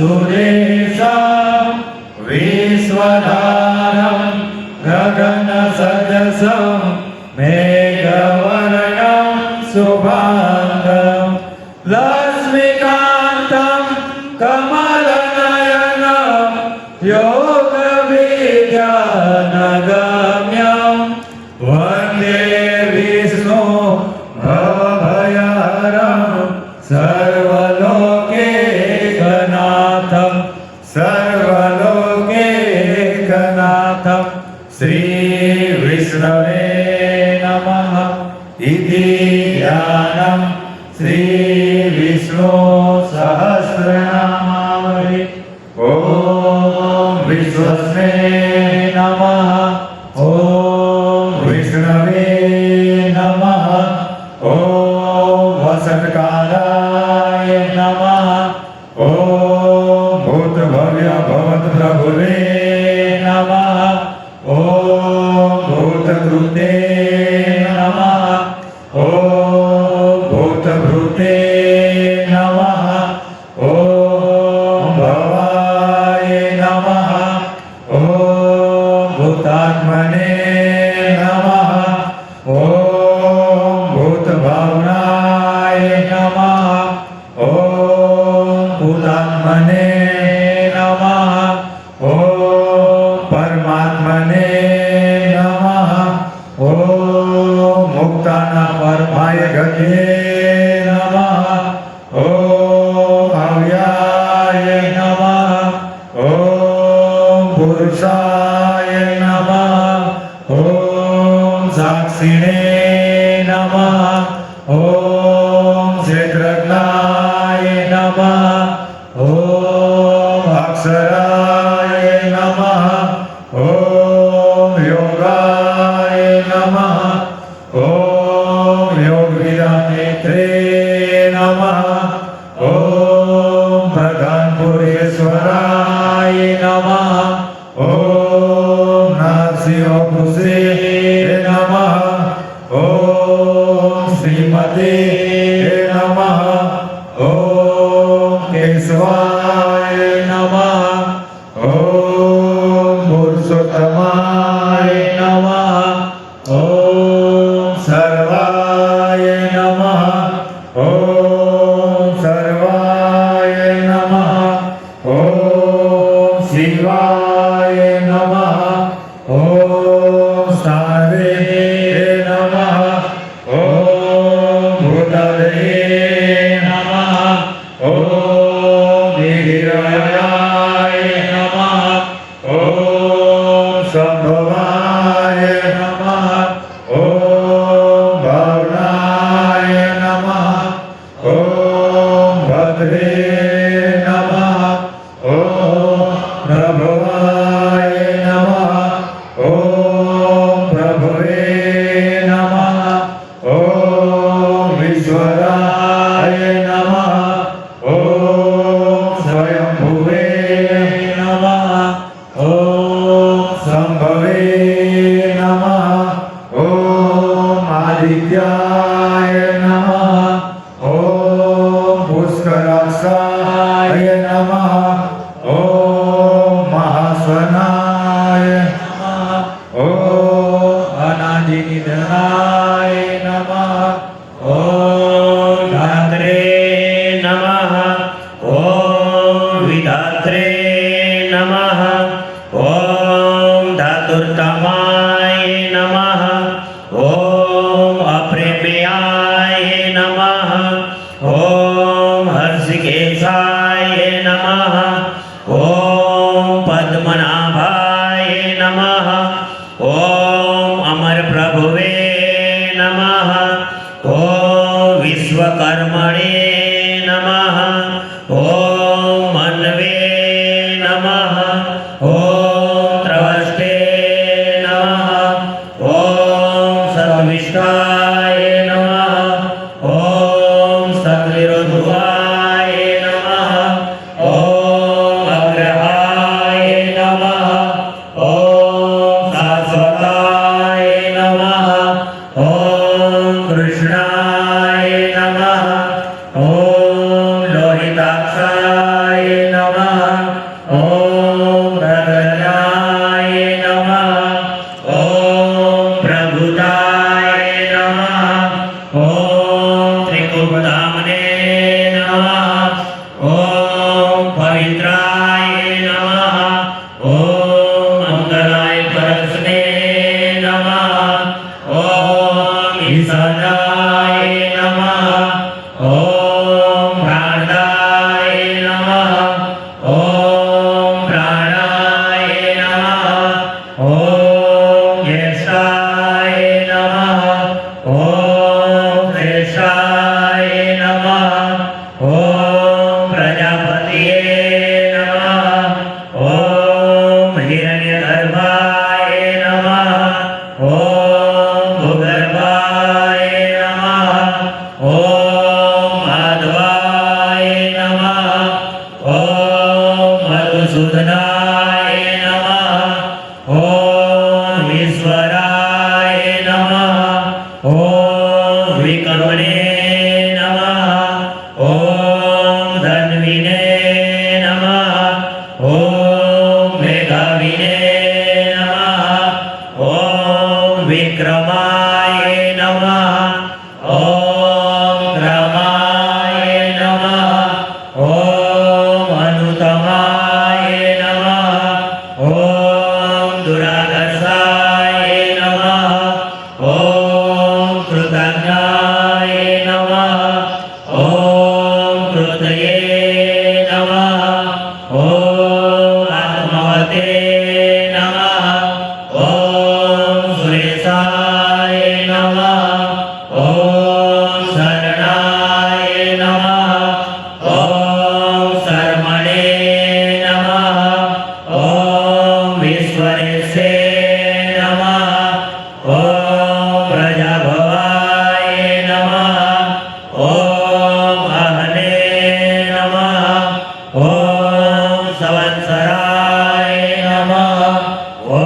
सुरेशं विश्वधारं गगनसदृशं मेघवर्णं शुभांगं लक्ष्मीकान्तं कमलनयनं योगविज्ञानगम्यं वन्दे विष्णु भवभयहरं सर्वलोकैकनाथं सर्वलोकैकनाथं श्रीविष्णवे नमः इति ध्यानं श्रीविष्णु सहस्रनामावली ॐ विश्वस्मे नमः ॐ विष्णवे नमः ॐ वसत्कालाय नमः ॐ भूतभव्य भवत्प्रभुवे नमः ॐ भूतकृते नमः ॐ भूतभृते नमः ॐ भवाय नमः ॐ भूतात्मने नमः ॐ भूतभावनाय नमः ॐ भूतात्मने नमः ॐ परमात्मने नमः ॐ मुक्तानां परमाय गते नमः ॐ भव्याय नमः ॐ पुरुषाय नमः ॐ साक्षिणे नमः ॐ क्षेत्रज्ञाय नमः ॐ अक्षराय नमः ॐ योगाय नमः ॐ योगविदानेत्रे नमः ॐ भगवान्पुरेश्वराय नमः ॐ नरसिंहपुषे नमः ॐ श्रीमते नमः ॐ केशवाय नमः ॐ पुरुषोत्तमाय नमः ॐ सर्वाय नमः ॐ सर्वाय नमः ॐ शिवाय नमः ॐ सावे नमः ॐ भूतले नमः ॐ वीराय नमः ॐ संभवाय नमः ॐ भावनाय नमः ॐ भद्रे नमः ॐ प्रभवाय नमः ॐ प्रभवे नमः ॐ ईश्वराय नमः ॐ स्वयंभुवे नमः ॐ संभवे नमः ॐ आदित्याय नमः ॐ पुष्कराक्षाय नमः ॐ महास्वनाय नमः ॐ अनादिनिधनाय नमः ॐ धात्रे नमः ॐ विधात्रे नमः ॐ धातुर्तमाय नमः ॐ अप्रेम्याय नमः ॐ हर्षिकेशाय नमः ॐ पद्मनाभाय नमः ॐ अमरप्रभुवे नमः ॐ विश्वकर्मणे नमः ॐ मन्वे नमः ॐ त्रवष्टे नमः ॐ सर्वविष्टाय नमः ॐ सद्विरोधुवाय नमः ॐ अग्रहाय नमः ॐ शाश्वताय नमः ॐ कृष्णाय नमः ॐ लोहिताक्षाय नमः प्राणदाय नमः ॐ प्राणदाय नमः ॐ प्राणाय नमः ॐ ज्येष्ठाय नमः ॐ श्रेष्ठाय नमः ॐ प्रजापतये नमः ॐ हिरण्यगर्भाय नमः ॐ भूगर्भाय नमः ॐ माधवाय नमः ॐ मधुसूदनाय नमः ॐ ईश्वराय नमः ॐ विकर्मणे नमः ॐ धन्विने नमः ॐ मेधाविने नमः ॐ विक्रमाय नमः ॐ क्रमाय नमः ॐ अनुतमाय नमः ॐ दुराधर्षाय नमः ॐ कृतज्ञाय नमः ॐ कृतये नमः ॐ आत्मवते नमः ॐ सुरेशाय नमः ॐ शरणाय नमः ॐ शर्मणे नमः ॐ विश्वरेशे नमः ॐ प्रजाभवाय नमः ॐ अहने नमः ॐ संवत्सराय नमः ॐ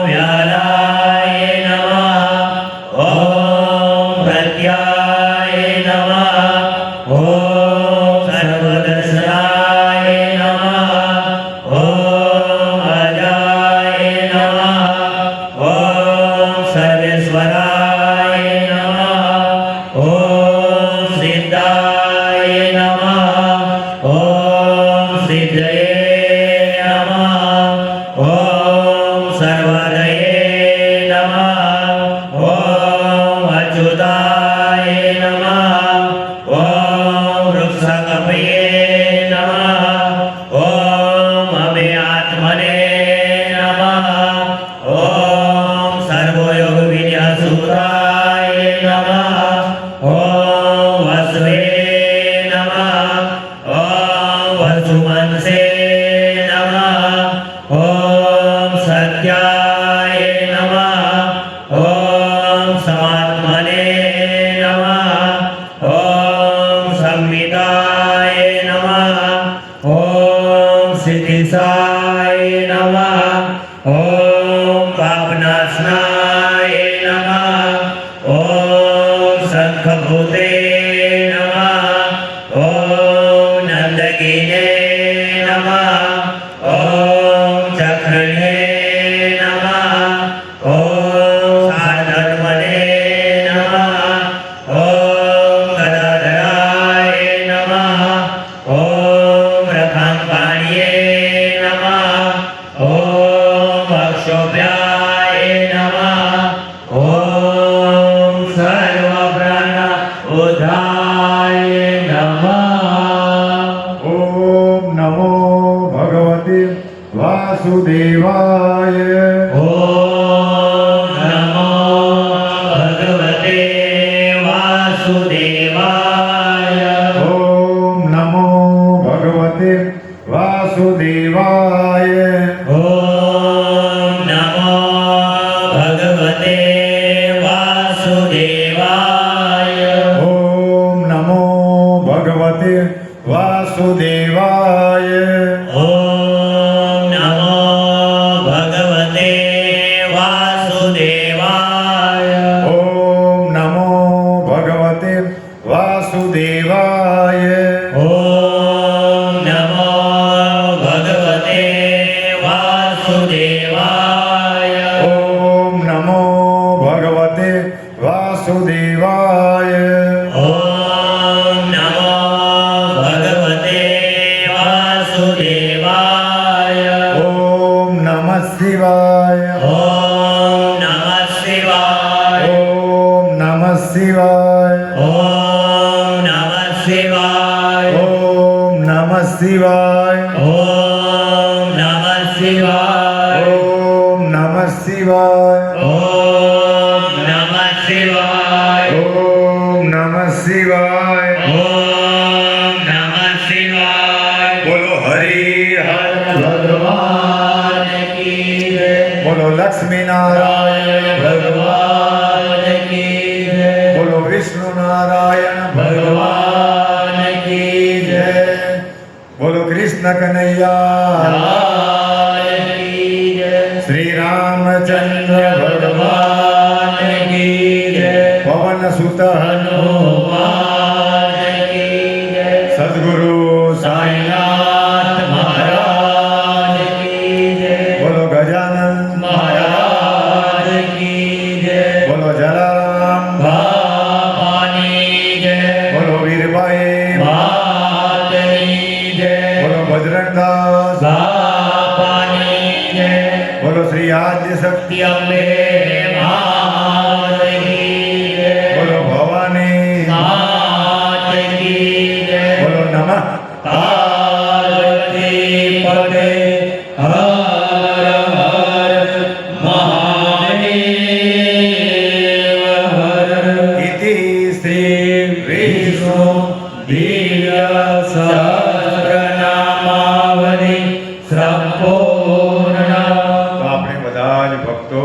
व्यालाय नमः ॐ प्रत्याय नमः ॐ सर्वदर्शनाय नमः ॐ अजाय नमः ॐ सर्वेश्वराय नमः ॐ सिद्धाय नमः ॐ सिद्धये नमः ॐ सर्वदये नमः ॐ अच्युताय नमः ॐ वृक्षकपये नमः ॐ अभयात्मने नमः ॐ सर्वयोगविन्यासुराय नमः ॐ वसवे नमः ॐ वसुमंसे नमः ॐ सत्याय नमः ॐ समात्मने नमः ॐ संविदाय नमः ॐ सिद्धिसाय नमः ॐ पापनाशनाय नमः ॐ शंखभूते नमः ॐ नंदगिने नमः ॐ चक्रणे नमः ॐ साधर्मणे नमः ॐ गदाधराय नमः ॐ रथाङ्गाण्ये नमः ॐ अक्षोभ्याय नमः ॐ सर्वप्राण उद्धाय नमः ॐ नमो भगवते वासुदेवाय ॐ नमो भगवते वासुदेवाय ॐ नमो भगवते वासुदेवाय ॐ नमो भगवते वासुदेवाय ॐ नमो भगवते वासुदेवाय ॐ नमो भगवते वासुदेवाय ॐ नमो भगवते वासुदेवाय ॐ नमो भगवते वासुदेवाय ॐ नमो भगवते वासुदेवाय ॐ नमो भगवते वासुदेवाय ॐ नमः शिवाय ॐ नमः शिवाय ॐ नमः शिवाय શિવાય ઓમ નમઃ શિવાય ઓમ નમઃ શિવાય ઓમ નમઃ શિવાય ઓમ નમઃ શિવાય ઓમ નમઃ શિવાય ઓમ નમઃ શિવાય ઓમ નમઃ શિવાય બોલો હરિ હર ભગવાન કી જય બોલો લક્ષ્મી નારાયણ ભગવાન કી જય બોલો વિષ્ણુ નારાયણ ભગવાન કી જય બોલો કૃષ્ણ કનૈયા લાલ કી જય શ્રી રામચંદ્ર ભગવાન કી જય પવન સુત હનુમાન કી જય સદગુરુ સાઈનાથ મહારાજ કી જય બોલો ગજાનન મહારાજ કી જય બોલો જલારામ બાપાની જય બોલો વીરભાઈ માતની જય બોલો બજરંગદાસ બાપાની જય બોલો શ્રી આદ્ય શક્તિ અંબે માત કી જય બોલો ભવાની માત કી જય બોલો નમઃ પાર્વતી પદે હર હર મહાદેવ હર ઇતિ શ્રી વિષ્ણુ દિવ્ય સહસ્રનામાવલિ સંપૂર્ણ તો આપણે બધા જ ભક્તો